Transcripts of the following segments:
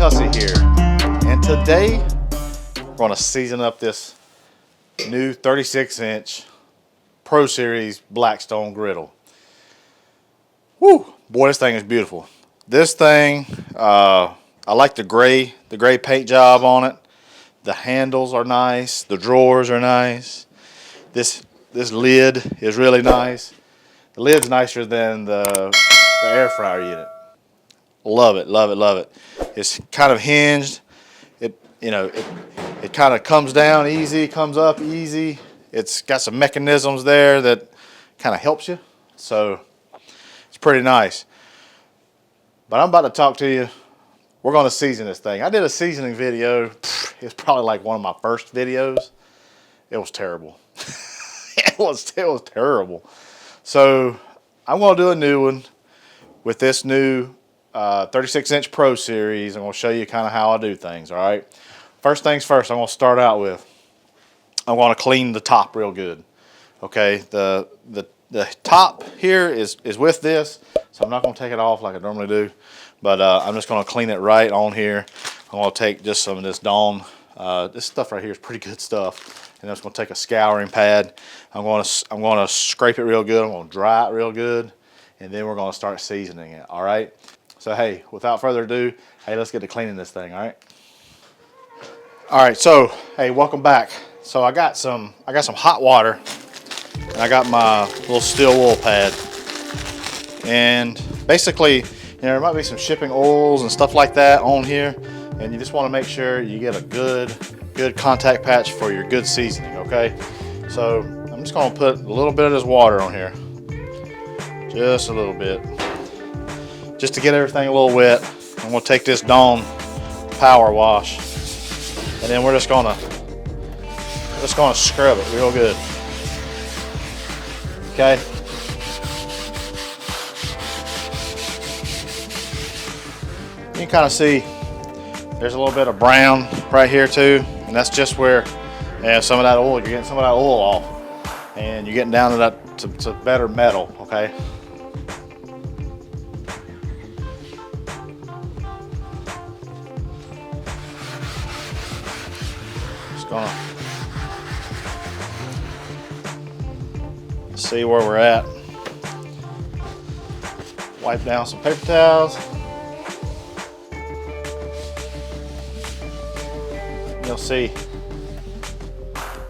Hussey here, and today we're going to season up this new 36-inch Pro Series Blackstone Griddle. Woo! Boy, this thing is beautiful. This thing, I like the gray paint job on it. The handles are nice. The drawers are nice. This lid is really nice. The lid's nicer than the air fryer unit. Love it, love it, love it. It's kind of hinged. It kind of comes down easy, comes up easy. It's got some mechanisms there that kind of helps you. So it's pretty nice. But I'm about to talk to you. We're going to season this thing. I did a seasoning video. It's probably like one of my first videos. It was terrible. it was terrible. So I'm going to do a new one with this new 36-inch Pro Series. I'm going to show you kind of how I do things, all right? First things first, I'm going to start out with, I'm going to clean the top real good, okay? The top here is with this, so I'm not going to take it off like I normally do, but I'm just going to clean it right on here. I'm going to take just some of this Dawn. This stuff right here is pretty good stuff, and I'm just going to take a scouring pad. I'm going to scrape it real good. I'm going to dry it real good, and then we're going to start seasoning it, all right? So hey, without further ado, hey, let's get to cleaning this thing, all right? All right, so hey, welcome back. So I got some hot water, and I got my little steel wool pad. And basically, there might be some shipping oils and stuff like that on here, and you just want to make sure you get a good contact patch for your good seasoning, okay? So I'm just going to put a little bit of this water on here, just a little bit. Just to get everything a little wet. I'm going to take this Dawn power wash, and then we're just going to scrub it real good. Okay. You can kind of see there's a little bit of brown right here too, and that's just where some of that oil, you're getting some of that oil off, and you're getting down to that to better metal. Okay. Gonna see where we're at. Wipe down some paper towels. You'll see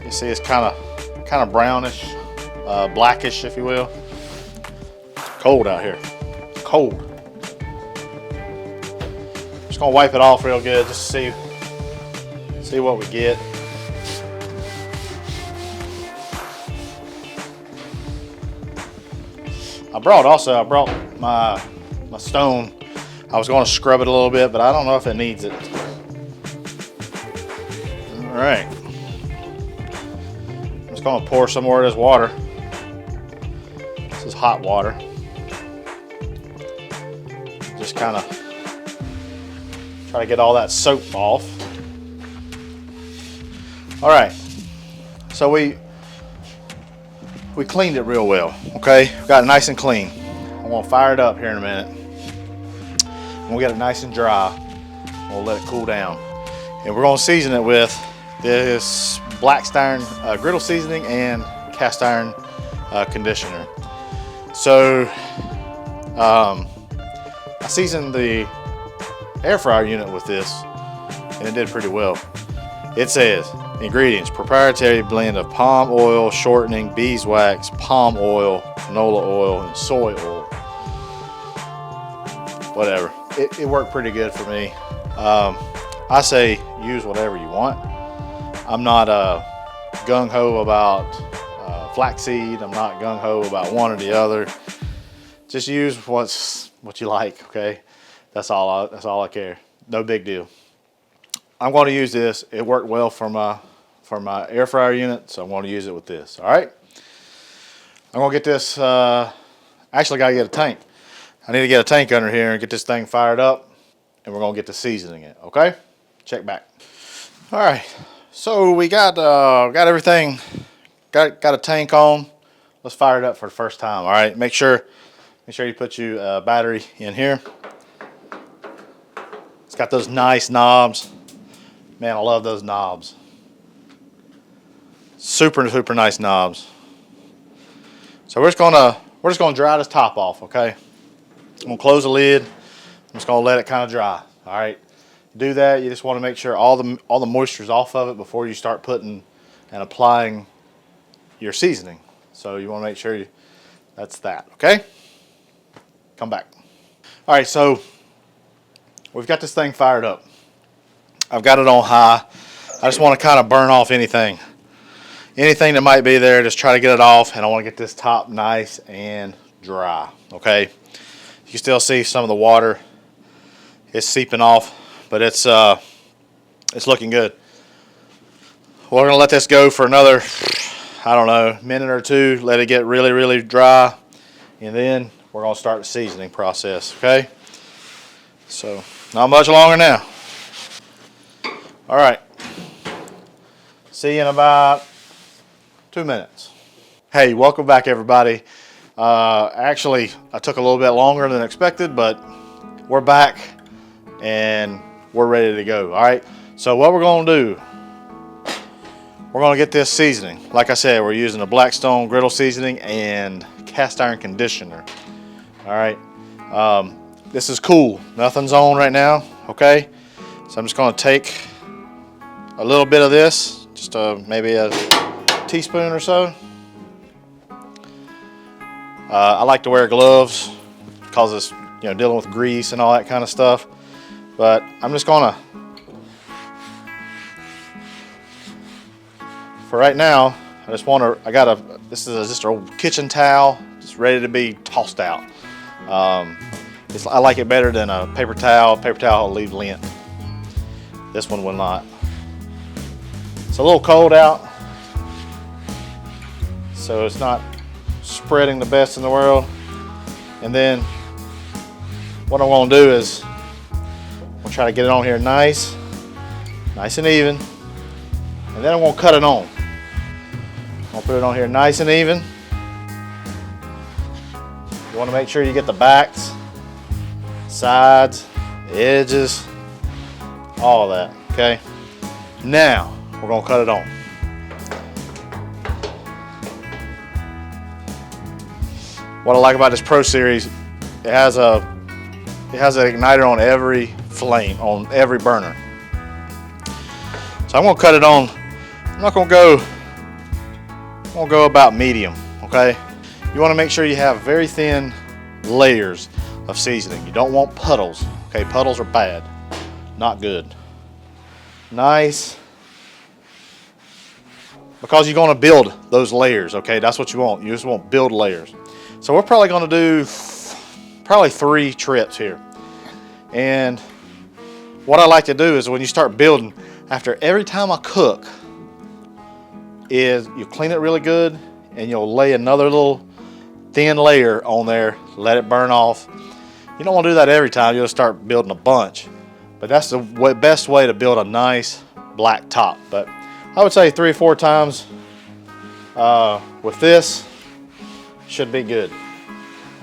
it's kind of brownish, blackish, if you will. It's cold out here. It's cold. Just gonna wipe it off real good just to see what we get. I brought my stone. I was going to scrub it a little bit, but I don't know if it needs it. All right. I'm just going to pour some more of this water. This is hot water. Just kind of try to get all that soap off. All right. So we cleaned it real well, okay? Got it nice and clean. I'm gonna fire it up here in a minute. We'll get it nice and dry. We'll let it cool down. And we're gonna season it with this Blackstone griddle seasoning and cast iron conditioner. So I seasoned the air fryer unit with this, and it did pretty well. It says, ingredients: proprietary blend of palm oil, shortening, beeswax, palm oil, canola oil, and soy oil. Whatever. It worked pretty good for me. I say use whatever you want. I'm not gung-ho about flaxseed. I'm not gung-ho about one or the other. Just use what you like, okay? That's all I care. No big deal. I'm going to use this. It worked well for my air fryer unit, so I'm going to use it with this. All right. I'm going to get this. Actually, got to get a tank. I need to get a tank under here and get this thing fired up, and we're going to get to seasoning it. Okay. Check back. All right. So we got everything. Got a tank on. Let's fire it up for the first time. All right. Make sure you put your battery in here. It's got those nice knobs. Man, I love those knobs. Super, super nice knobs. So we're just gonna dry this top off, okay? I'm gonna close the lid. I'm just gonna let it kind of dry. All right. Do that. You just want to make sure all the moisture's off of it before you start putting and applying your seasoning. So you want to make sure that's that, okay? Come back. All right, so we've got this thing fired up. I've got it on high. I just want to kind of burn off anything that might be there. Just try to get it off, and I want to get this top nice and dry, okay? You can still see some of the water is seeping off, but it's looking good. We're gonna let this go for another, I don't know, minute or two. Let it get really, really dry, and then we're gonna start the seasoning process. Okay. So not much longer now. All right. See you in about 2 minutes. Hey, welcome back, everybody. Actually, I took a little bit longer than expected, but we're back and we're ready to go. All right. So what we're gonna do, we're gonna get this seasoning. Like I said, we're using a Blackstone Griddle seasoning and cast iron conditioner. All right. This is cool. Nothing's on right now. Okay. So I'm just gonna take a little bit of this, just maybe a teaspoon or so. I like to wear gloves because it's dealing with grease and all that kind of stuff. But I'm just gonna, for right now, this is just a kitchen towel, just ready to be tossed out. I like it better than a paper towel. Paper towel will leave lint. This one will not. It's a little cold out, so it's not spreading the best in the world. And then what I'm gonna do is we'll try to get it on here nice and even, and then I'm gonna cut it on. I'll put it on here nice and even. You want to make sure you get the backs, sides, the edges, all of that. Okay. Now we're gonna cut it on. What I like about this Pro Series, it has an igniter on every flame, on every burner. So I'm gonna cut it on. I'm gonna go about medium. Okay. You want to make sure you have very thin layers of seasoning. You don't want puddles. Okay, puddles are bad, not good. Nice, because you're going to build those layers. Okay, that's what you want. You just want build layers. So we're probably going to do 3 trips here. And what I like to do is when you start building, after every time I cook, is you clean it really good and you'll lay another little thin layer on there, let it burn off. You don't want to do that every time. You'll start building a bunch, but that's the best way to build a nice black top. But I would say 3 or 4 times with this should be good.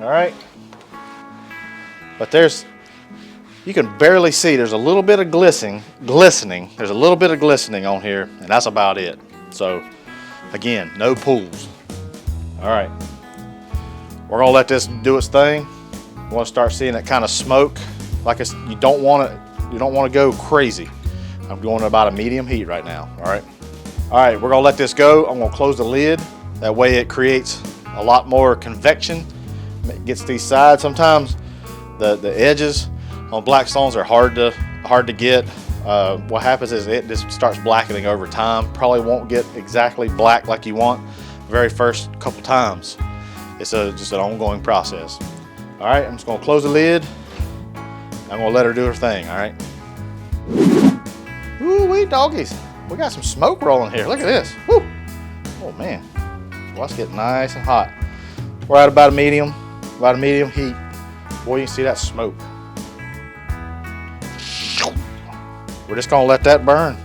All right, but you can barely see, there's a little bit of glistening. There's a little bit of glistening on here, and that's about it. So again, no pools. All right, we're gonna let this do its thing. You want to start seeing it kind of smoke, like you don't want to go crazy. I'm going at about a medium heat right now. All right, we're gonna let this go. I'm gonna close the lid. That way it creates a lot more convection. It gets these sides. Sometimes the edges on Blackstones are hard to get. What happens is it just starts blackening over time. Probably won't get exactly black like you want very first couple times. It's just an ongoing process. All right, I'm just gonna close the lid. I'm gonna let her do her thing. All right. Ooh wee doggies, we got some smoke rolling here. Look at this. Woo. Oh man, well, it's getting nice and hot. We're at about a medium heat. Boy, you can see that smoke. We're just gonna let that burn.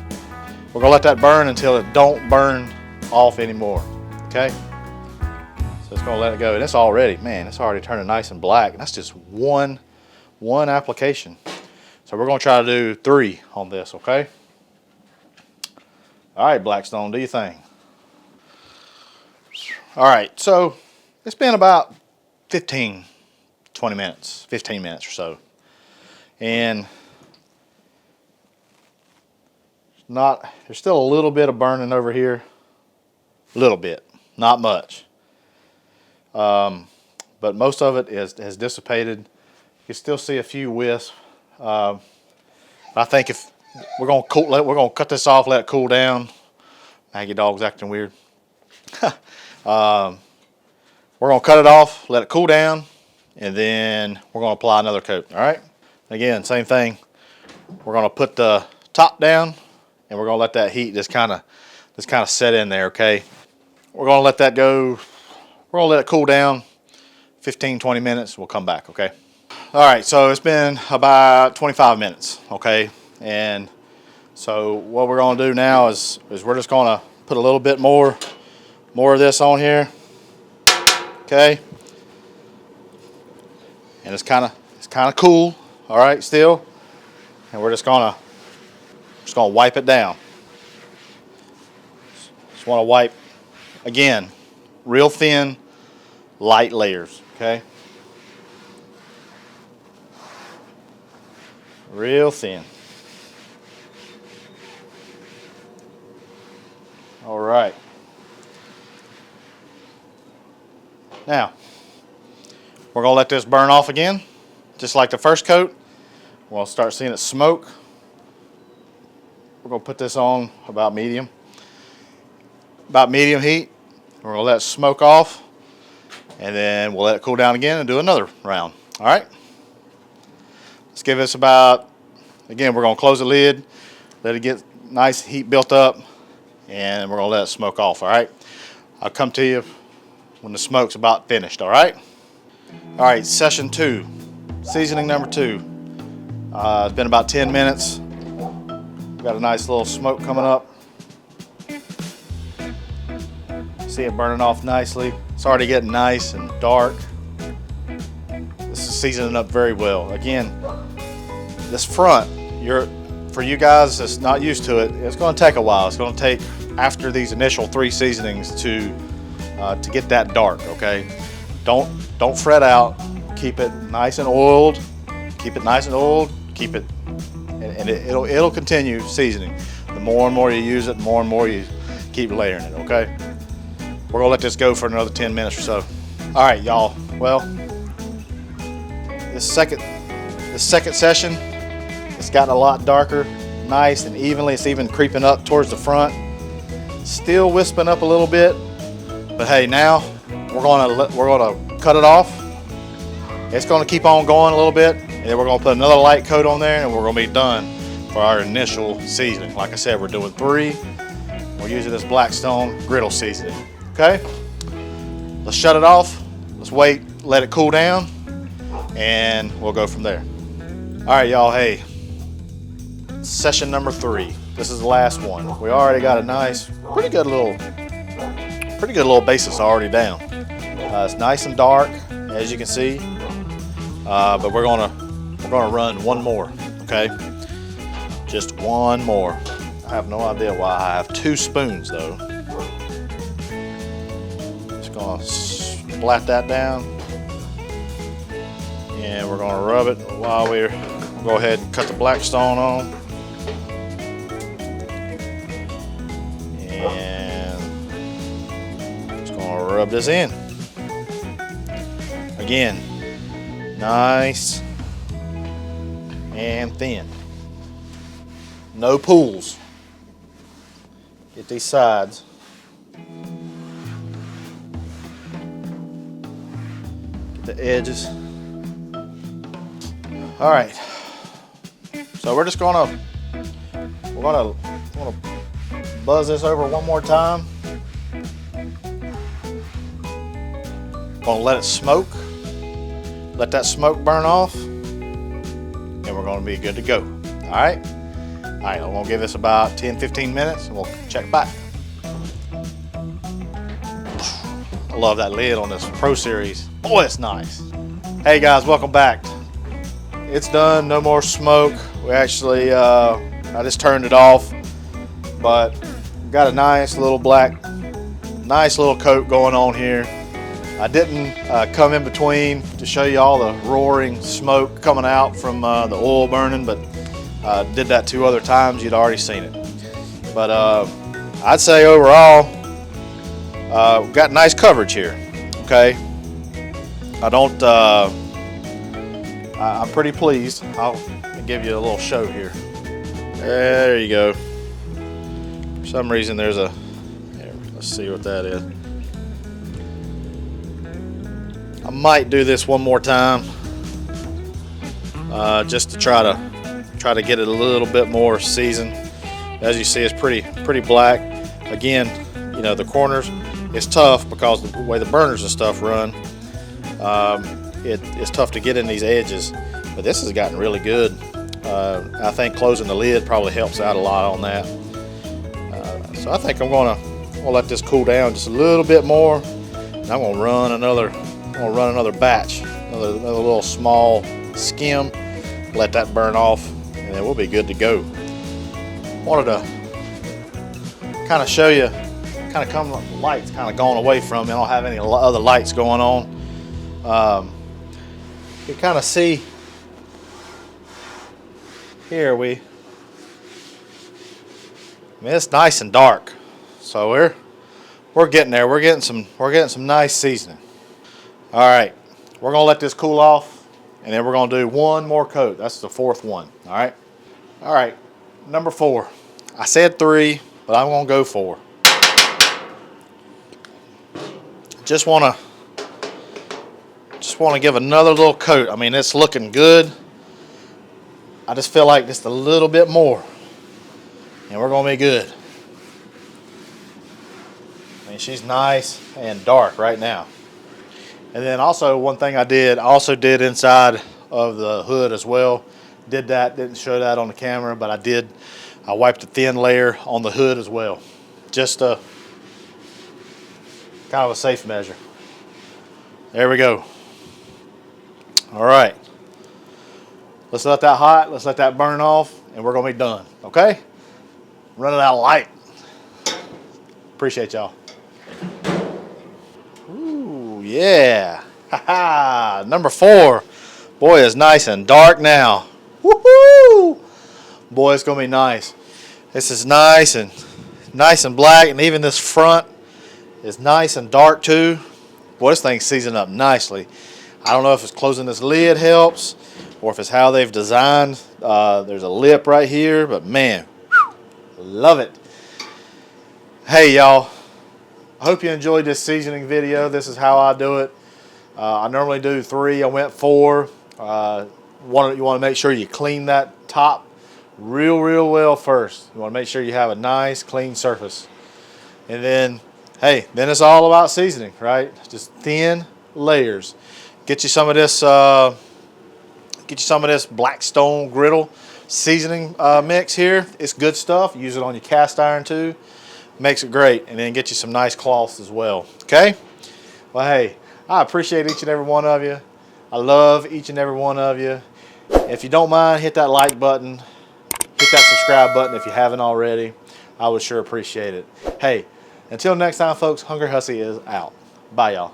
We're gonna let that burn until it don't burn off anymore. Okay. So it's gonna let it go, and it's already turning nice and black. And that's just one application. So we're going to try to do 3 on this, okay? All right, Blackstone, do your thing. All right, so it's been about 15 minutes or so. And there's still a little bit of burning over here. A little bit, not much. But most of it has dissipated. You can still see a few wisps. I think if we're gonna cut this off, let it cool down. Maggie dog's acting weird. We're gonna cut it off, let it cool down, and then we're gonna apply another coat. All right. Again, same thing. We're gonna put the top down, and we're gonna let that heat just kind of set in there. Okay. We're gonna let that go. We're gonna let it cool down. 15-20 minutes. We'll come back. Okay. All right, so it's been about 25 minutes, okay? And so what we're gonna do now is we're just gonna put a little bit more of this on here, okay? And it's kind of cool, all right, still. And we're just gonna wipe it down. Just wanna wipe, again, real thin, light layers, okay? Real thin. All right. Now, we're going to let this burn off again, just like the first coat. We'll start seeing it smoke. We're going to put this on about medium heat. We're going to let it smoke off, and then we'll let it cool down again and do another round. All right? Let's give this about, again, we're going to close the lid, let it get nice heat built up, and we're going to let it smoke off, all right? I'll come to you when the smoke's about finished, all right? All right, session 2, seasoning number 2. It's been about 10 minutes. We've got a nice little smoke coming up. See it burning off nicely. It's already getting nice and dark. This is seasoning up very well. Again, this front, for you guys that's not used to it, it's going to take a while. It's going to take after these initial 3 seasonings to get that dark. Okay, don't fret out. Keep it nice and oiled. Keep it nice and oiled. Keep it, and it'll continue seasoning. The more and more you use it, the more and more you keep layering it. Okay, we're gonna let this go for another 10 minutes or so. All right, y'all. Well, this second session, it's gotten a lot darker, nice and evenly. It's even creeping up towards the front. Still wisping up a little bit, but hey, now we're gonna cut it off. It's gonna keep on going a little bit, and then we're gonna put another light coat on there, and we're gonna be done for our initial seasoning. Like I said, we're doing 3. We're using this Blackstone Griddle seasoning. Okay, let's shut it off. Let's wait, let it cool down, and we'll go from there. All right, y'all. Hey, session number 3. This is the last one. We already got a nice, pretty good little basis already down. It's nice and dark, as you can see. But we're gonna run one more. Okay, just one more. I have no idea why I have 2 spoons though. Just gonna splat that down, and we're gonna rub it while we're go ahead and cut the Blackstone on. And just gonna rub this in. Again, nice and thin. No pools. Get these sides. Get the edges. All right. So we're just gonna buzz this over one more time. Gonna let it smoke. Let that smoke burn off, and we're gonna be good to go. All right. All right, I'm gonna give this about 10-15 minutes, and we'll check back. I love that lid on this Pro Series. Boy, it's nice. Hey guys, welcome back. it's done. No more smoke. We actually, I just turned it off, but got a nice little coat going on here. I didn't come in between to show you all the roaring smoke coming out from the oil burning, but did that 2 other times. You'd already seen it. But I'd say overall, we've got nice coverage here. Okay, I'm pretty pleased. I'll give you a little show here. There you go. For some reason there's a, here, let's see what that is. I might do this one more time, just to try to get it a little bit more seasoned. As you see, it's pretty black. Again, you know, the corners, it's tough because of the way the burners and stuff run. It's tough to get in these edges, but this has gotten really good. I think closing the lid probably helps out a lot on that. So I think I'm gonna let this cool down just a little bit more, and I'm gonna run another batch, another little small skim, let that burn off, and then we'll be good to go. Wanted to kind of show you, kind of come, the lights kind of gone away from me. I don't have any other lights going on. You kind of see here, I mean, it's nice and dark, so we're getting there. We're getting some nice seasoning. All right, we're gonna let this cool off, and then we're gonna do one more coat. That's the 4th one. All right, number 4. I said 3, but I'm gonna go 4. Just wanna give another little coat. I mean, it's looking good. I just feel like just a little bit more, and we're gonna be good. I mean, she's nice and dark right now. And then also one thing I also did inside of the hood as well. Didn't show that on the camera, but I wiped a thin layer on the hood as well. Just kind of a safe measure. There we go. All right. Let's let that hot, let's let that burn off, and we're gonna be done, okay? Running out of light. Appreciate y'all. Ooh, yeah. Ha-ha. Number 4. Boy, it's nice and dark now. Woohoo! Boy, it's gonna be nice. This is nice and black, and even this front is nice and dark too. Boy, this thing's seasoned up nicely. I don't know if it's closing this lid helps, or if it's how they've designed. There's a lip right here, but man, love it. Hey y'all, I hope you enjoyed this seasoning video. This is how I do it. I normally do 3. I went 4. You want to make sure you clean that top real well first. You want to make sure you have a nice clean surface, and then then it's all about seasoning, right? Just thin layers. Get you some of this Blackstone Griddle seasoning mix here. It's good stuff. Use it on your cast iron too. Makes it great. And then get you some nice cloths as well. Okay? Well, hey, I appreciate each and every one of you. I love each and every one of you. If you don't mind, hit that like button. Hit that subscribe button if you haven't already. I would sure appreciate it. Hey, until next time, folks, Hungry Hussey is out. Bye, y'all.